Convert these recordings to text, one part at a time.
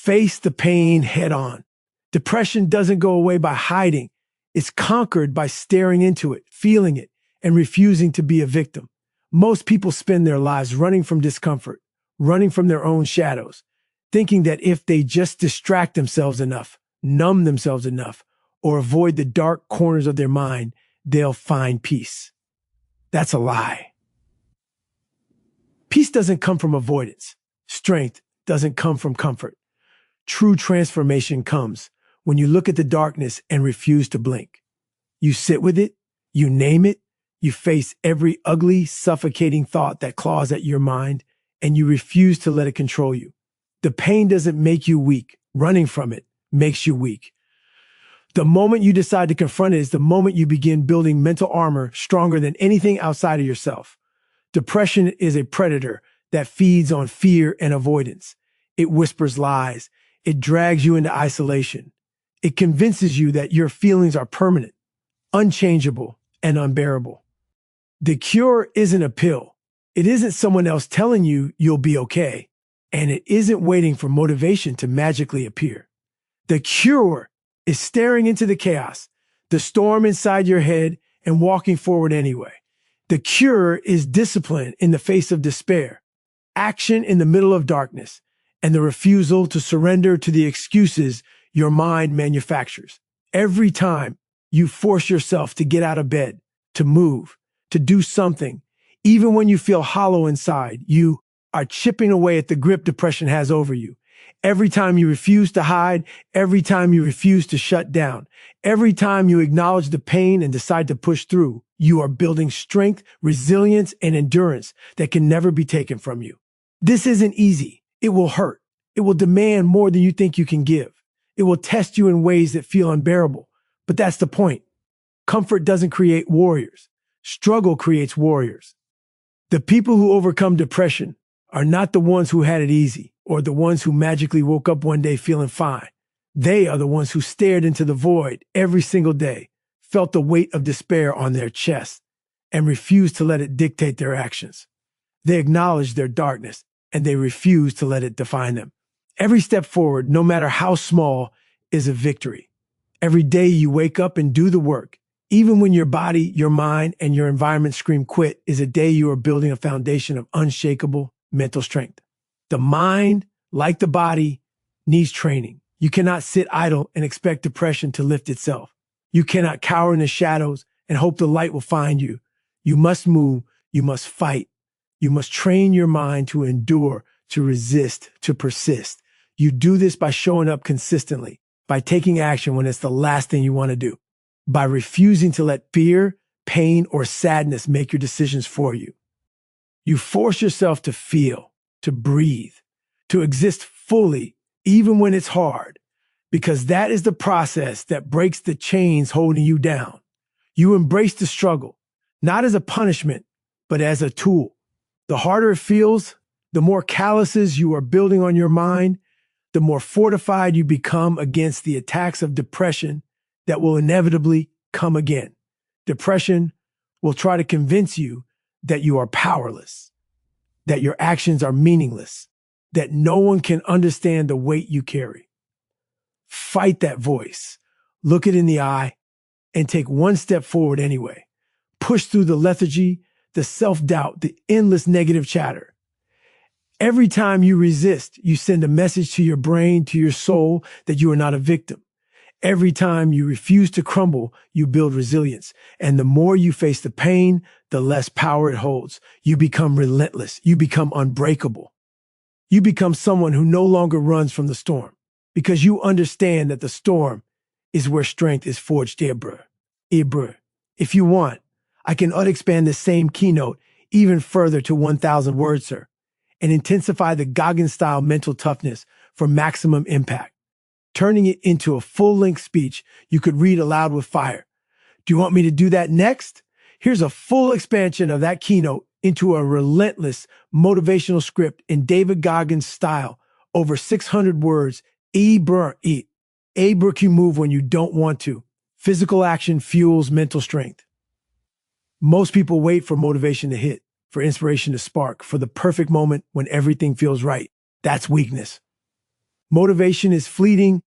Face the pain head on. Depression doesn't go away by hiding. It's conquered by staring into it, feeling it, and refusing to be a victim. Most people spend their lives running from discomfort, running from their own shadows, thinking that if they just distract themselves enough, numb themselves enough, or avoid the dark corners of their mind, they'll find peace. That's a lie. Peace doesn't come from avoidance. Strength doesn't come from comfort. True transformation comes when you look at the darkness and refuse to blink. You sit with it, you name it, you face every ugly, suffocating thought that claws at your mind, and you refuse to let it control you. The pain doesn't make you weak. Running from it makes you weak. The moment you decide to confront it is the moment you begin building mental armor stronger than anything outside of yourself. Depression is a predator that feeds on fear and avoidance. It whispers lies. It drags you into isolation. It convinces you that your feelings are permanent, unchangeable, and unbearable. The cure isn't a pill. It isn't someone else telling you you'll be okay. And it isn't waiting for motivation to magically appear. The cure is staring into the chaos, the storm inside your head, and walking forward anyway. The cure is discipline in the face of despair, action in the middle of darkness, and the refusal to surrender to the excuses your mind manufactures. Every time you force yourself to get out of bed, to move, to do something, even when you feel hollow inside, you are chipping away at the grip depression has over you. Every time you refuse to hide, every time you refuse to shut down, every time you acknowledge the pain and decide to push through, you are building strength, resilience, and endurance that can never be taken from you. This isn't easy. It will hurt. It will demand more than you think you can give. It will test you in ways that feel unbearable. But that's the point. Comfort doesn't create warriors. Struggle creates warriors. The people who overcome depression are not the ones who had it easy or the ones who magically woke up one day feeling fine. They are the ones who stared into the void every single day, felt the weight of despair on their chest, and refused to let it dictate their actions. They acknowledged their darkness, and they refused to let it define them. Every step forward, no matter how small, is a victory. Every day you wake up and do the work, even when your body, your mind, and your environment scream quit, is a day you are building a foundation of unshakable mental strength. The mind, like the body, needs training. You cannot sit idle and expect depression to lift itself. You cannot cower in the shadows and hope the light will find you. You must move. You must fight. You must train your mind to endure, to resist, to persist. You do this by showing up consistently, by taking action when it's the last thing you want to do, by refusing to let fear, pain, or sadness make your decisions for you. You force yourself to feel, to breathe, to exist fully, even when it's hard, because that is the process that breaks the chains holding you down. You embrace the struggle, not as a punishment, but as a tool. The harder it feels, the more calluses you are building on your mind, the more fortified you become against the attacks of depression that will inevitably come again. Depression will try to convince you that you are powerless, that your actions are meaningless, that no one can understand the weight you carry. Fight that voice, look it in the eye, and take one step forward anyway. Push through the lethargy, the self-doubt, the endless negative chatter. Every time you resist, you send a message to your brain, to your soul, that you are not a victim. Every time you refuse to crumble, you build resilience. And the more you face the pain, the less power it holds. You become relentless. You become unbreakable. You become someone who no longer runs from the storm because you understand that the storm is where strength is forged. If you want, I can expand this same keynote even further to 1,000 words, sir, and intensify the Goggins-style mental toughness for maximum impact, turning it into a full-length speech you could read aloud with fire. Do you want me to do that next? Here's a full expansion of that keynote into a relentless motivational script in David Goggins style, over 600 words. You move when you don't want to. Physical action fuels mental strength. Most people wait for motivation to hit, for inspiration to spark, for the perfect moment when everything feels right. That's weakness. Motivation is fleeting,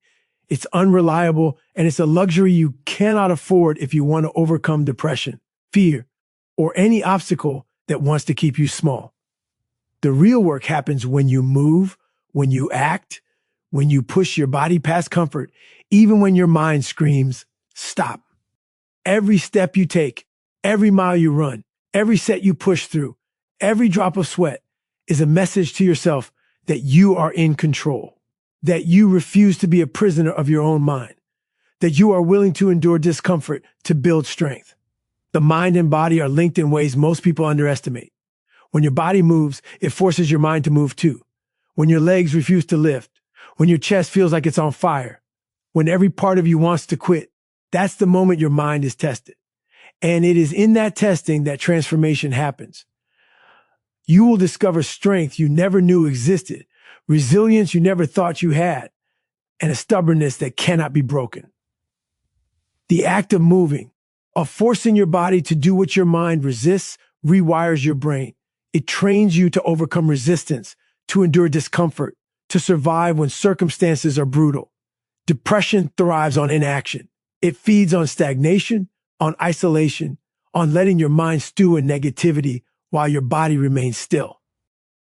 it's unreliable, and it's a luxury you cannot afford if you want to overcome depression, fear, or any obstacle that wants to keep you small. The real work happens when you move, when you act, when you push your body past comfort, even when your mind screams, stop. Every step you take, every mile you run, every set you push through, every drop of sweat is a message to yourself that you are in control, that you refuse to be a prisoner of your own mind, that you are willing to endure discomfort to build strength. The mind and body are linked in ways most people underestimate. When your body moves, it forces your mind to move too. When your legs refuse to lift, when your chest feels like it's on fire, when every part of you wants to quit, that's the moment your mind is tested. And it is in that testing that transformation happens. You will discover strength you never knew existed, resilience you never thought you had, and a stubbornness that cannot be broken. The act of moving, of forcing your body to do what your mind resists, rewires your brain. It trains you to overcome resistance, to endure discomfort, to survive when circumstances are brutal. Depression thrives on inaction. It feeds on stagnation, on isolation, on letting your mind stew in negativity while your body remains still.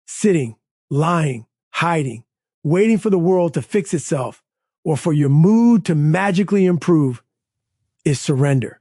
Sitting, lying, hiding, waiting for the world to fix itself or for your mood to magically improve is surrender.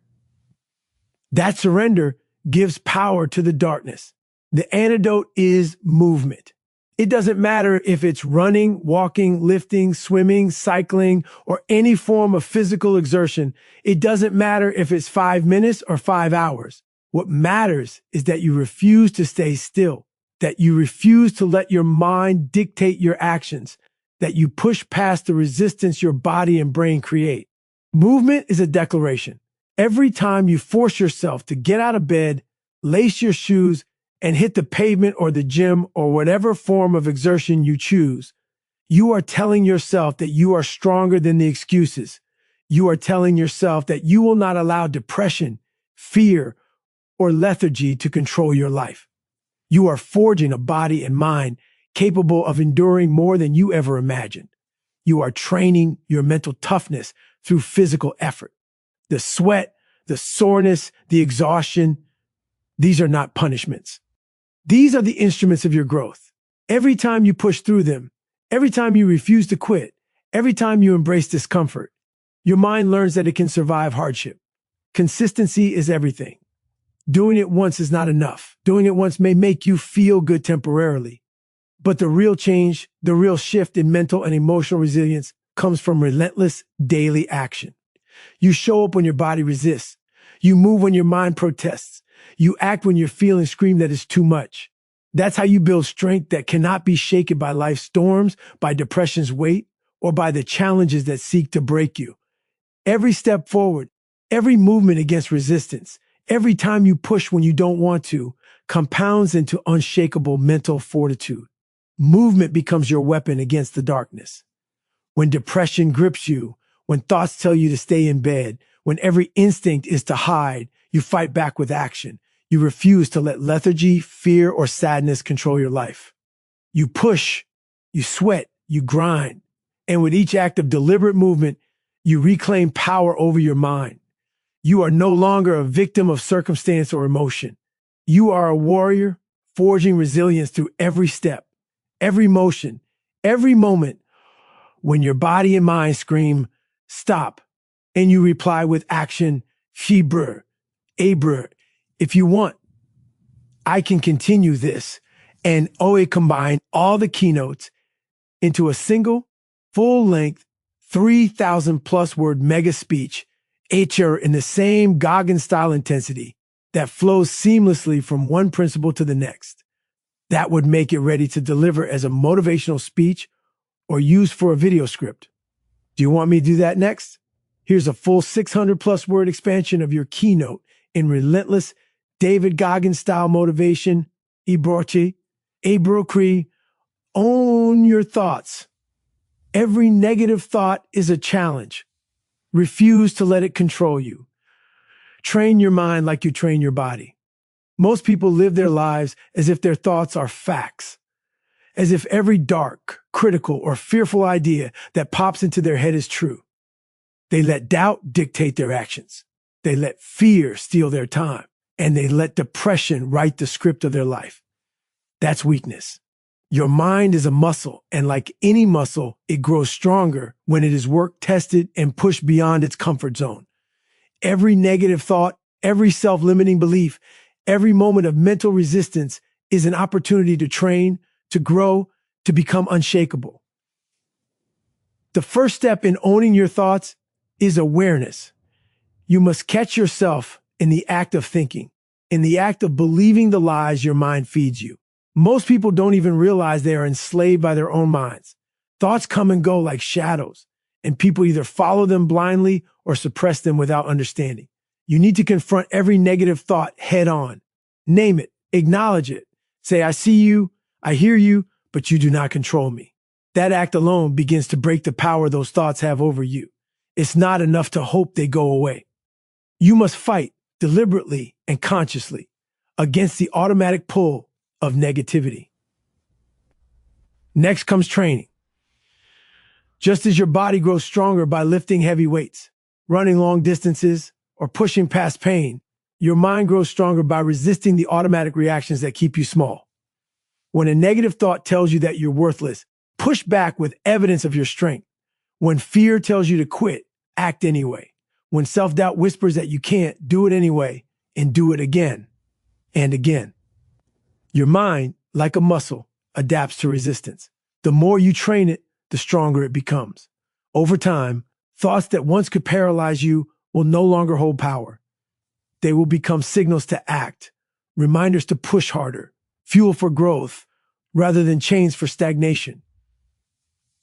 That surrender gives power to the darkness. The antidote is movement. It doesn't matter if it's running, walking, lifting, swimming, cycling, or any form of physical exertion. It doesn't matter if it's 5 minutes or 5 hours. What matters is that you refuse to stay still, that you refuse to let your mind dictate your actions, that you push past the resistance your body and brain create. Movement is a declaration. Every time you force yourself to get out of bed, lace your shoes, and hit the pavement or the gym or whatever form of exertion you choose, you are telling yourself that you are stronger than the excuses. You are telling yourself that you will not allow depression, fear, or lethargy to control your life. You are forging a body and mind capable of enduring more than you ever imagined. You are training your mental toughness through physical effort. The sweat, the soreness, the exhaustion, these are not punishments. These are the instruments of your growth. Every time you push through them, every time you refuse to quit, every time you embrace discomfort, your mind learns that it can survive hardship. Consistency is everything. Doing it once is not enough. Doing it once may make you feel good temporarily. But the real change, the real shift in mental and emotional resilience comes from relentless daily action. You show up when your body resists. You move when your mind protests. You act when your feelings scream that it's too much. That's how you build strength that cannot be shaken by life's storms, by depression's weight, or by the challenges that seek to break you. Every step forward, every movement against resistance, every time you push when you don't want to, compounds into unshakable mental fortitude. Movement becomes your weapon against the darkness. When depression grips you, when thoughts tell you to stay in bed, when every instinct is to hide, you fight back with action. You refuse to let lethargy, fear, or sadness control your life. You push, you sweat, you grind, and with each act of deliberate movement, you reclaim power over your mind. You are no longer a victim of circumstance or emotion. You are a warrior, forging resilience through every step, every motion, every moment. When your body and mind scream, stop, and you reply with action, fibre, abre. If you want, I can continue this and combine all the keynotes into a single, full-length, 3,000 plus word mega speech, HR in the same Goggins style intensity that flows seamlessly from one principle to the next. That would make it ready to deliver as a motivational speech or used for a video script. Do you want me to do that next? Here's a full 600 plus word expansion of your keynote in relentless David Goggins style motivation. Ibrochi, Abrocree, own your thoughts. Every negative thought is a challenge. Refuse to let it control you. Train your mind like you train your body. Most people live their lives as if their thoughts are facts. as if every dark, critical, or fearful idea that pops into their head is true. They let doubt dictate their actions. They let fear steal their time, and they let depression write the script of their life. That's weakness. Your mind is a muscle, and like any muscle, it grows stronger when it is work tested and pushed beyond its comfort zone. Every negative thought, every self-limiting belief, every moment of mental resistance is an opportunity to train, to grow, to become unshakable. The first step in owning your thoughts is awareness. You must catch yourself in the act of thinking, in the act of believing the lies your mind feeds you. Most people don't even realize they are enslaved by their own minds. Thoughts come and go like shadows, and people either follow them blindly or suppress them without understanding. You need to confront every negative thought head on. Name it, acknowledge it. Say, I see you, I hear you, but you do not control me. That act alone begins to break the power those thoughts have over you. It's not enough to hope they go away. You must fight deliberately and consciously against the automatic pull of negativity. Next comes training. Just as your body grows stronger by lifting heavy weights, running long distances, or pushing past pain, your mind grows stronger by resisting the automatic reactions that keep you small. When a negative thought tells you that you're worthless, push back with evidence of your strength. When fear tells you to quit, act anyway. When self-doubt whispers that you can't, do it anyway, and do it again and again. Your mind, like a muscle, adapts to resistance. The more you train it, the stronger it becomes. Over time, thoughts that once could paralyze you will no longer hold power. They will become signals to act, reminders to push harder, fuel for growth, rather than chains for stagnation.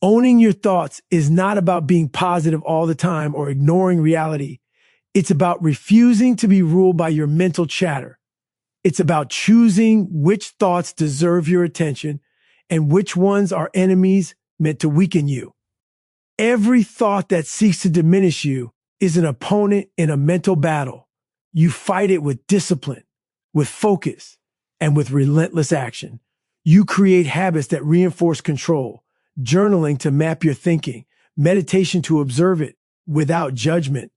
Owning your thoughts is not about being positive all the time or ignoring reality. It's about refusing to be ruled by your mental chatter. It's about choosing which thoughts deserve your attention and which ones are enemies meant to weaken you. Every thought that seeks to diminish you is an opponent in a mental battle. You fight it with discipline, with focus, and with relentless action. You create habits that reinforce control, journaling to map your thinking, meditation to observe it without judgment,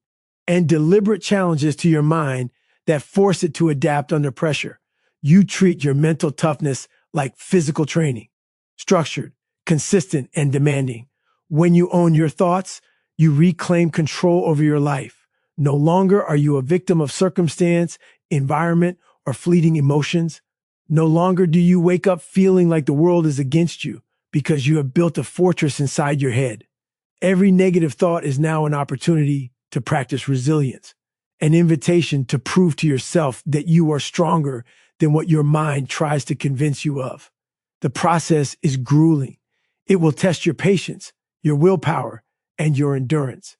and deliberate challenges to your mind that force it to adapt under pressure. You treat your mental toughness like physical training, structured, consistent, and demanding. When you own your thoughts, you reclaim control over your life. No longer are you a victim of circumstance, environment, or fleeting emotions. No longer do you wake up feeling like the world is against you because you have built a fortress inside your head. Every negative thought is now an opportunity to practice resilience, an invitation to prove to yourself that you are stronger than what your mind tries to convince you of. The process is grueling. It will test your patience, your willpower, and your endurance.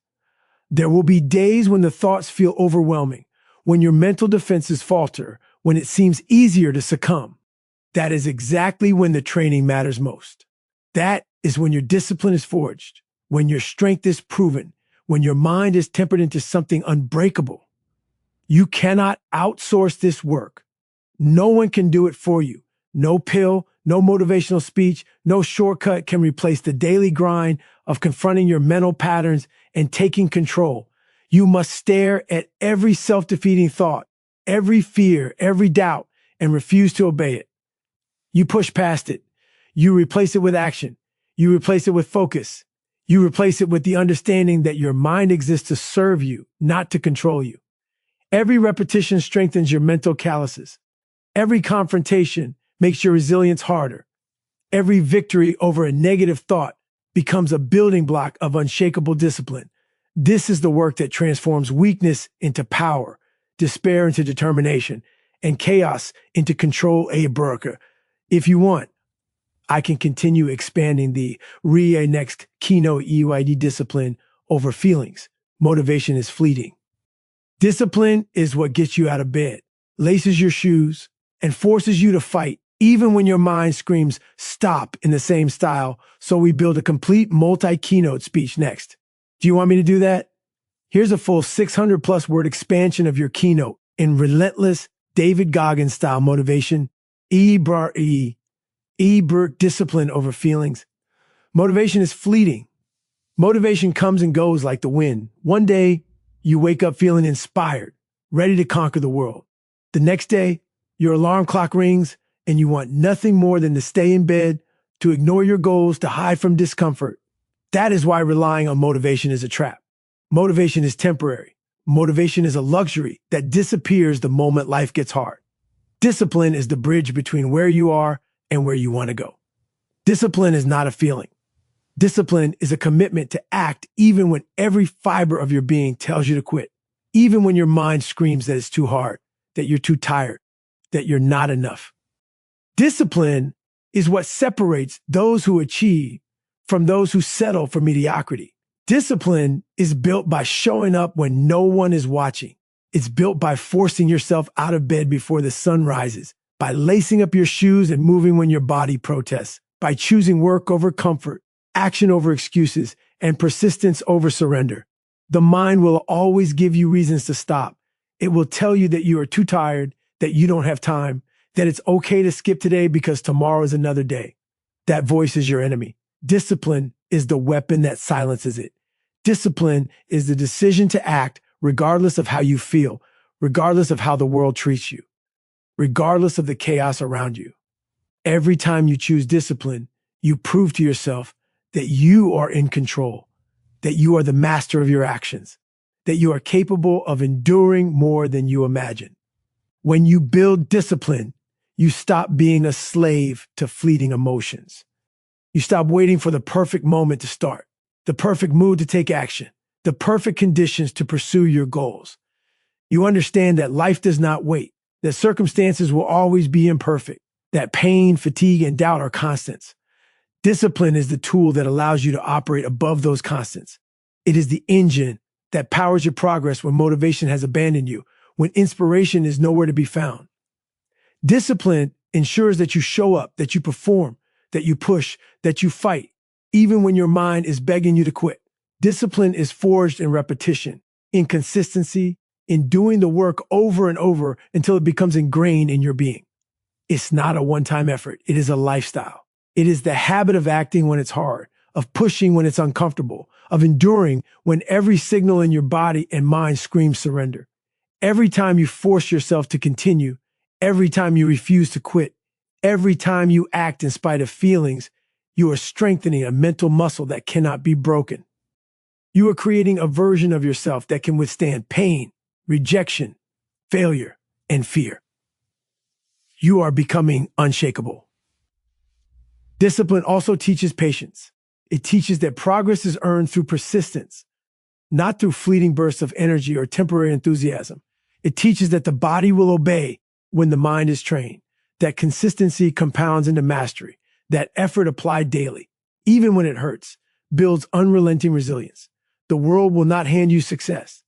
There will be days when the thoughts feel overwhelming, when your mental defenses falter, when it seems easier to succumb. That is exactly when the training matters most. That is when your discipline is forged, when your strength is proven, when your mind is tempered into something unbreakable. You cannot outsource this work. No one can do it for you. No pill, no motivational speech, no shortcut can replace the daily grind of confronting your mental patterns and taking control. You must stare at every self-defeating thought, every fear, every doubt, and refuse to obey it. You push past it. You replace it with action. You replace it with focus. You replace it with the understanding that your mind exists to serve you, not to control you. Every repetition strengthens your mental calluses. Every confrontation makes your resilience harder. Every victory over a negative thought becomes a building block of unshakable discipline. This is the work that transforms weakness into power, despair into determination, and chaos into control. If you want, I can continue expanding the next keynote EYD discipline over feelings. Motivation is fleeting. Discipline is what gets you out of bed, laces your shoes, and forces you to fight, even when your mind screams stop in the same style. So we build a complete multi-keynote speech next. Do you want me to do that? Here's a full 600+ word expansion of your keynote in relentless David Goggins style motivation. Discipline over feelings. Motivation is fleeting. Motivation comes and goes like the wind. One day, you wake up feeling inspired, ready to conquer the world. The next day, your alarm clock rings and you want nothing more than to stay in bed, to ignore your goals, to hide from discomfort. That is why relying on motivation is a trap. Motivation is temporary. Motivation is a luxury that disappears the moment life gets hard. Discipline is the bridge between where you are and where you want to go. Discipline is not a feeling. Discipline is a commitment to act even when every fiber of your being tells you to quit, even when your mind screams that it's too hard, that you're too tired, that you're not enough. Discipline is what separates those who achieve from those who settle for mediocrity. Discipline is built by showing up when no one is watching. It's built by forcing yourself out of bed before the sun rises, by lacing up your shoes and moving when your body protests, by choosing work over comfort, action over excuses, and persistence over surrender. The mind will always give you reasons to stop. It will tell you that you are too tired, that you don't have time, that it's okay to skip today because tomorrow is another day. That voice is your enemy. Discipline is the weapon that silences it. Discipline is the decision to act regardless of how you feel, regardless of how the world treats you, regardless of the chaos around you. Every time you choose discipline, you prove to yourself that you are in control, that you are the master of your actions, that you are capable of enduring more than you imagine. When you build discipline, you stop being a slave to fleeting emotions. You stop waiting for the perfect moment to start, the perfect mood to take action, the perfect conditions to pursue your goals. You understand that life does not wait, that circumstances will always be imperfect, that pain, fatigue, and doubt are constants. Discipline is the tool that allows you to operate above those constants. It is the engine that powers your progress when motivation has abandoned you, when inspiration is nowhere to be found. Discipline ensures that you show up, that you perform, that you push, that you fight, even when your mind is begging you to quit. Discipline is forged in repetition, in consistency, in doing the work over and over until it becomes ingrained in your being. It's not a one-time effort. It is a lifestyle. It is the habit of acting when it's hard, of pushing when it's uncomfortable, of enduring when every signal in your body and mind screams surrender. Every time you force yourself to continue, every time you refuse to quit, every time you act in spite of feelings, you are strengthening a mental muscle that cannot be broken. You are creating a version of yourself that can withstand pain, rejection, failure, and fear. You are becoming unshakable. Discipline also teaches patience. It teaches that progress is earned through persistence, not through fleeting bursts of energy or temporary enthusiasm. It teaches that the body will obey when the mind is trained, that consistency compounds into mastery, that effort applied daily, even when it hurts, builds unrelenting resilience. The world will not hand you success.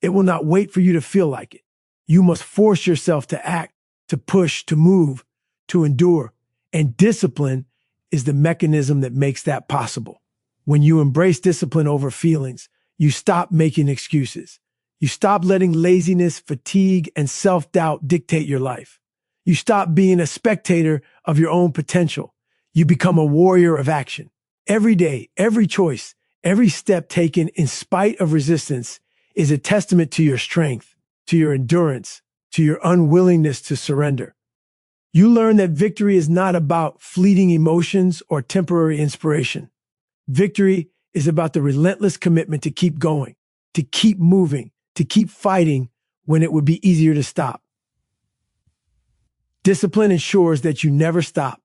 It will not wait for you to feel like it. You must force yourself to act, to push, to move, to endure, and discipline is the mechanism that makes that possible. When you embrace discipline over feelings, you stop making excuses. You stop letting laziness, fatigue, and self-doubt dictate your life. You stop being a spectator of your own potential. You become a warrior of action. Every day, every choice, every step taken in spite of resistance is a testament to your strength, to your endurance, to your unwillingness to surrender. You learn that victory is not about fleeting emotions or temporary inspiration. Victory is about the relentless commitment to keep going, to keep moving, to keep fighting when it would be easier to stop. Discipline ensures that you never stop,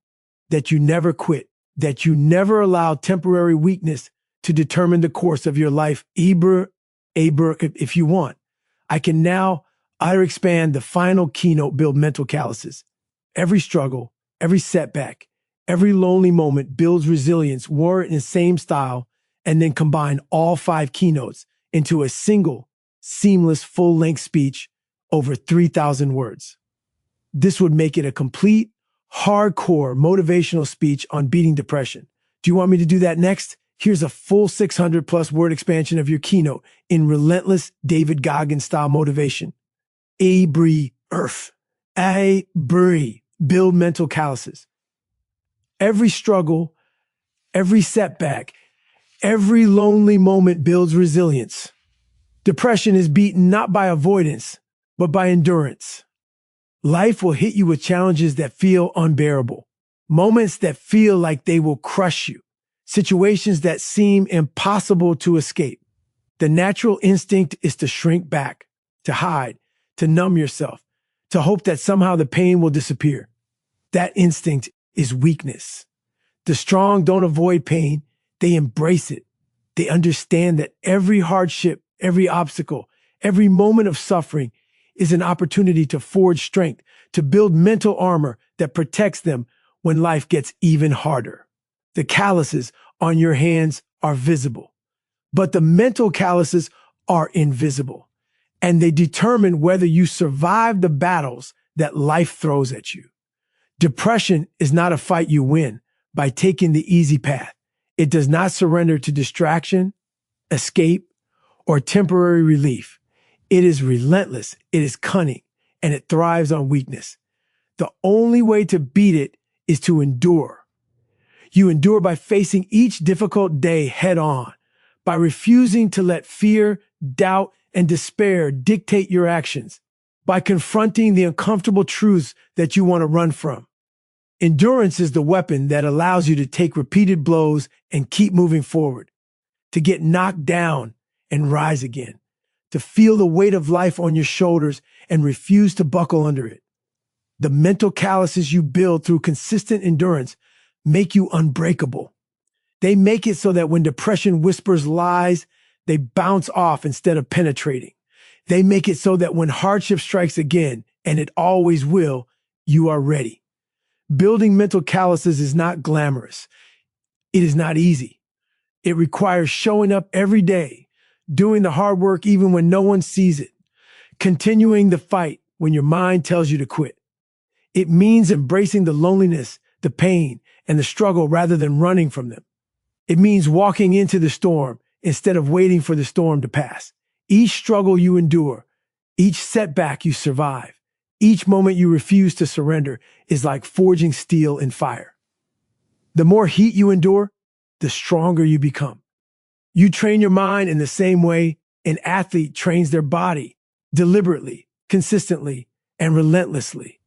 that you never quit, that you never allow temporary weakness to determine the course of your life. If you want, I can now expand the final keynote, build mental calluses. Every struggle, every setback, every lonely moment builds resilience, wore in the same style, and then combine all 5 keynotes into a single, seamless, full-length speech over 3,000 words. This would make it a complete, hardcore motivational speech on beating depression. Do you want me to do that next? Here's a full 600+ word expansion of your keynote in relentless David Goggins style motivation. Build mental calluses. Every struggle, every setback, every lonely moment builds resilience. Depression is beaten not by avoidance, but by endurance. Life will hit you with challenges that feel unbearable, moments that feel like they will crush you, situations that seem impossible to escape. The natural instinct is to shrink back, to hide, to numb yourself, to hope that somehow the pain will disappear. That instinct is weakness. The strong don't avoid pain, they embrace it. They understand that every hardship, every obstacle, every moment of suffering is an opportunity to forge strength, to build mental armor that protects them when life gets even harder. The calluses on your hands are visible, but the mental calluses are invisible, and they determine whether you survive the battles that life throws at you. Depression is not a fight you win by taking the easy path. It does not surrender to distraction, escape, or temporary relief. It is relentless, it is cunning, and it thrives on weakness. The only way to beat it is to endure. You endure by facing each difficult day head on, by refusing to let fear, doubt, and despair dictate your actions, by confronting the uncomfortable truths that you want to run from. Endurance is the weapon that allows you to take repeated blows and keep moving forward, to get knocked down and rise again, to feel the weight of life on your shoulders and refuse to buckle under it. The mental calluses you build through consistent endurance make you unbreakable. They make it so that when depression whispers lies, they bounce off instead of penetrating. They make it so that when hardship strikes again, and it always will, you are ready. Building mental calluses is not glamorous. It is not easy. It requires showing up every day, doing the hard work even when no one sees it, continuing the fight when your mind tells you to quit. It means embracing the loneliness, the pain, and the struggle rather than running from them. It means walking into the storm instead of waiting for the storm to pass. Each struggle you endure, each setback you survive, each moment you refuse to surrender is like forging steel in fire. The more heat you endure, the stronger you become. You train your mind in the same way an athlete trains their body, deliberately, consistently, and relentlessly.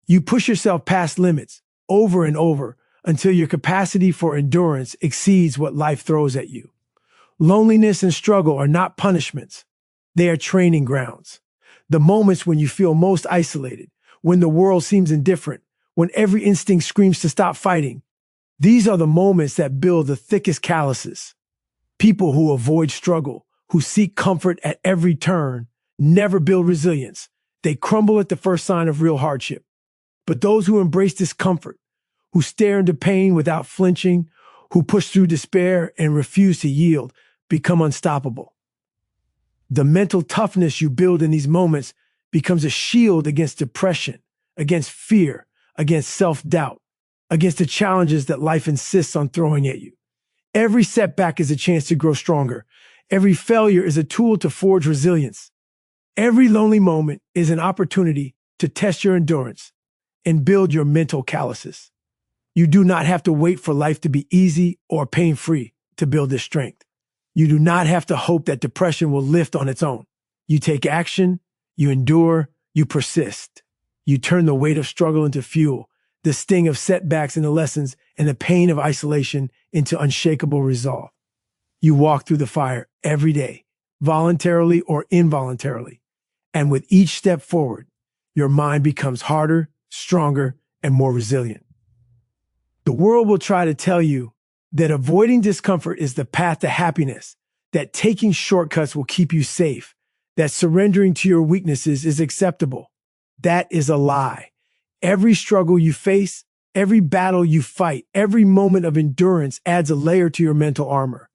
You push yourself past limits over and over until your capacity for endurance exceeds what life throws at you. Loneliness and struggle are not punishments. They are training grounds. The moments when you feel most isolated, when the world seems indifferent, when every instinct screams to stop fighting. These are the moments that build the thickest calluses. People who avoid struggle, who seek comfort at every turn, never build resilience. They crumble at the first sign of real hardship. But those who embrace discomfort, who stare into pain without flinching, who push through despair and refuse to yield, become unstoppable. The mental toughness you build in these moments becomes a shield against depression, against fear, against self-doubt, against the challenges that life insists on throwing at you. Every setback is a chance to grow stronger. Every failure is a tool to forge resilience. Every lonely moment is an opportunity to test your endurance and build your mental calluses. You do not have to wait for life to be easy or pain-free to build this strength. You do not have to hope that depression will lift on its own. You take action, you endure, you persist. You turn the weight of struggle into fuel, the sting of setbacks into lessons, and the pain of isolation into unshakable resolve. You walk through the fire every day, voluntarily or involuntarily, and with each step forward, your mind becomes harder, stronger, and more resilient. The world will try to tell you that avoiding discomfort is the path to happiness, that taking shortcuts will keep you safe, that surrendering to your weaknesses is acceptable. That is a lie. Every struggle you face, every battle you fight, every moment of endurance adds a layer to your mental armor.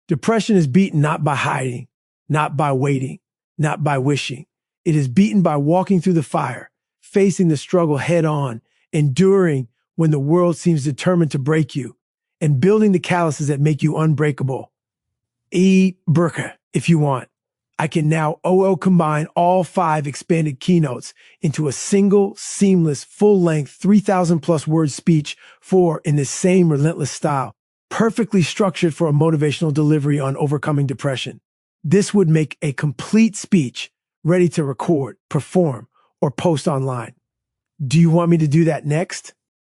Depression is beaten not by hiding, not by waiting, not by wishing. It is beaten by walking through the fire, facing the struggle head on, enduring when the world seems determined to break you, and building the calluses that make you unbreakable. Eat burka if you want. I can now combine all 5 expanded keynotes into a single, seamless, full-length 3,000 plus word speech in this same relentless style, perfectly structured for a motivational delivery on overcoming depression. This would make a complete speech ready to record, perform, or post online. Do you want me to do that next?